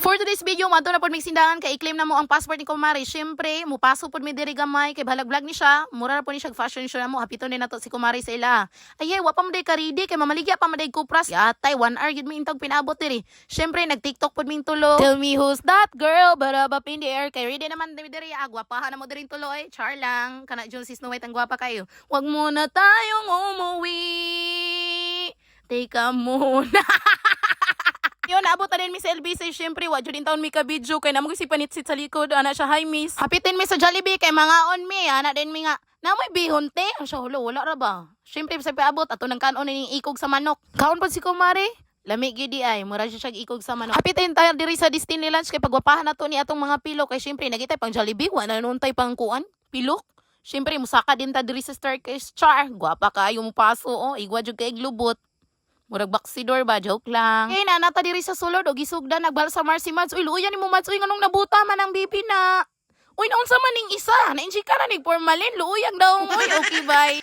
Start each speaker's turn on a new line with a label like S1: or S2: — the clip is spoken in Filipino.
S1: For today's video, madto na pod mig sindahan kay i-claim na mo ang passport ni Kumari. Syempre, mupaso pod mi diri gamay kay balag-vlog ni siya. Mura na po ni siya fashion show na mo. Hapito ni nato si Kumari sa ila. Ay, wa pa maday karidi kay mamaligya pa maday kupras. Yatay 1 hour gid mi intog pinaabot diri. Syempre, nag-TikTok pod ming tulo. Tell me who's that girl? But up in the air kay ready naman diri agwapahan na mo diri tulo eh. Char lang. Kana Jun si Snow White ang gwapa kayo. Wag muna tayong umuwi. Teka muna. Yun, naabot na din mi sa LBC. Siyempre, wadyo din taon mi ka-video. Kaya namang si panitsit sa likod. Ana siya, hi miss. Hapitin mi sa Jollibee. Kay mga on mi. Ana din mi nga. Namoy bihon te. Siya, wala ra ba? Siyempre, sa paabot. Ato nang kanon ni ikog sa manok. Kaon pa si Kumari. Lami gidi ay. Mura siya ikog sa manok. Hapitin tayo diri sa Destiny Lunch. Kay pagwapahan na to ni atong mga pilok. Kay siyempre, nagitay pang Jollibee. Wala nun tayo pang kuan. Pilok. Siyempre, musaka din ta diri sa staircase. Char. Gwapa kayo mo paso. Oh. Igwa jud kay glubot. Murag baksidor ba? Joke lang. Eh, nanata diri sa sulod o gisugda nagbal sa Marcy Mads. Uy, luya ni mo Mads. Uy, nganong nabuta man ang bibi na. Uy, naunsa man ning isa. Nainsi ka na ni formalin. Luyang daw. Uy, okay, bye.